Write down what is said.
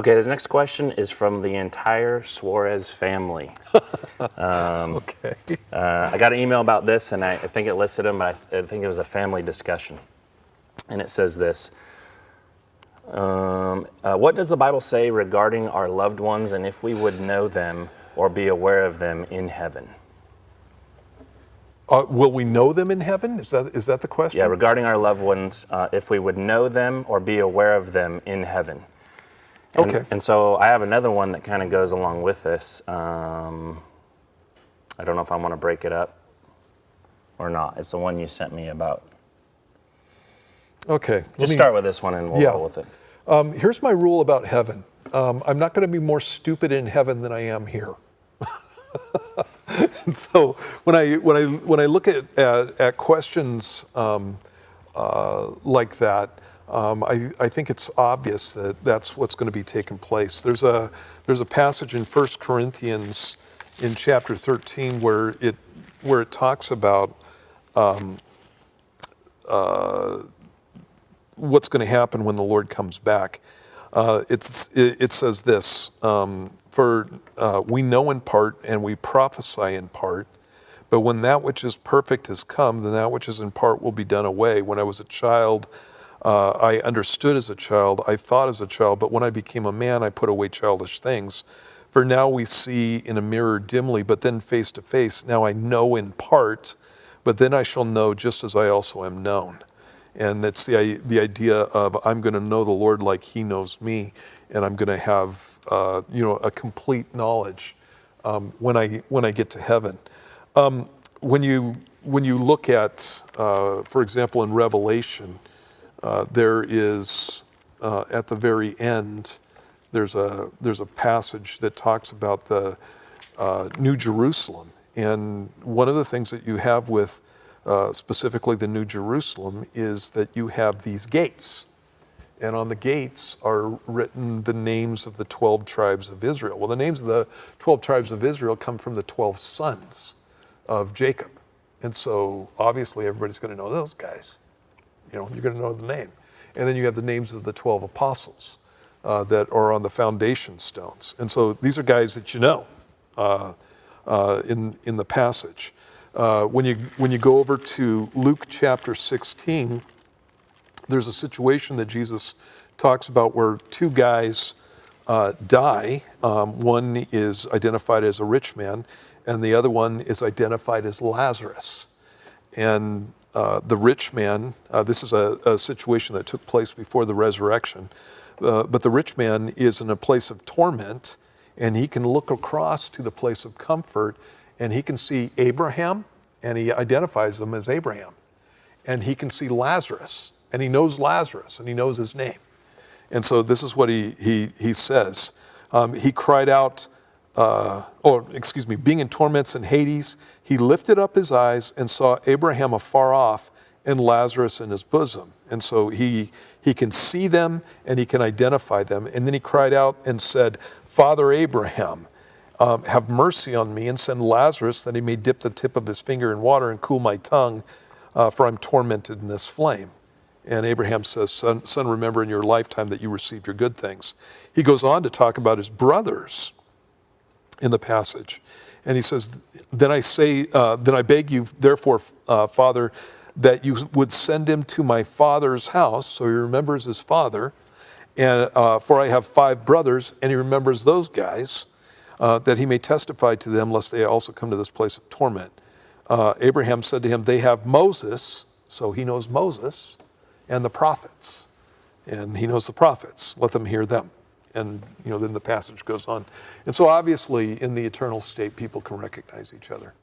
Okay, this next question is from the entire Suarez family. Okay. I got an email about this, and I think it listed them, but I think it was a family discussion. And it says this. What does the Bible say regarding our loved ones and if we would know them or be aware of them in heaven? Will we know them in heaven? Is that the question? Yeah, regarding our loved ones, if we would know them or be aware of them in heaven. Okay. And so I have another one that kind of goes along with this. I don't know if I want to break it up or not. It's the one you sent me about. Okay. Just start with this one and we'll roll with it. Here's my rule about heaven. I'm not going to be more stupid in heaven than I am here. And so when I look at questions like that, I think it's obvious that that's what's going to be taking place. There's a passage in 1 Corinthians in chapter 13 where it talks about what's going to happen when the Lord comes back. It says this, for we know in part and we prophesy in part, but when that which is perfect has come, then that which is in part will be done away. When I was a child, I understood as a child, I thought as a child, but when I became a man, I put away childish things. For now we see in a mirror dimly, but then face to face. Now I know in part, but then I shall know just as I also am known. And it's the idea of I'm going to know the Lord like He knows me, and I'm going to have a complete knowledge when I get to heaven. When you look at, for example, in Revelation, there is at the very end there's a passage that talks about the New Jerusalem, and one of the things that you have with specifically the New Jerusalem is that you have these gates. And on the gates are written the names of the 12 tribes of Israel. Well, the names of the 12 tribes of Israel come from the 12 sons of Jacob. And so obviously everybody's going to know those guys. You're going to know the name. And then you have the names of the 12 apostles that are on the foundation stones. And so these are guys that you know in the passage. When you go over to Luke chapter 16, there's a situation that Jesus talks about where two guys die. One is identified as a rich man, and the other one is identified as Lazarus. And the rich man, this is a situation that took place before the resurrection, but the rich man is in a place of torment, and he can look across to the place of comfort, and he can see Abraham, and he identifies them as Abraham. And he can see Lazarus, and he knows Lazarus, and he knows his name. And so this is what he says. He cried out, being in torments in Hades, he lifted up his eyes and saw Abraham afar off and Lazarus in his bosom. And so he can see them and he can identify them. And then he cried out and said, Father Abraham, have mercy on me and send Lazarus that he may dip the tip of his finger in water and cool my tongue, for I'm tormented in this flame. And Abraham says, son, remember in your lifetime that you received your good things. He goes on to talk about his brothers in the passage. And he says, then I beg you, therefore, Father, that you would send him to my father's house. So he remembers his father. And for I have 5 brothers, and he remembers those guys, that he may testify to them, lest they also come to this place of torment. Abraham said to him, they have Moses, so he knows Moses, and the prophets. And he knows the prophets. Let them hear them. And then the passage goes on. And so obviously in the eternal state, people can recognize each other.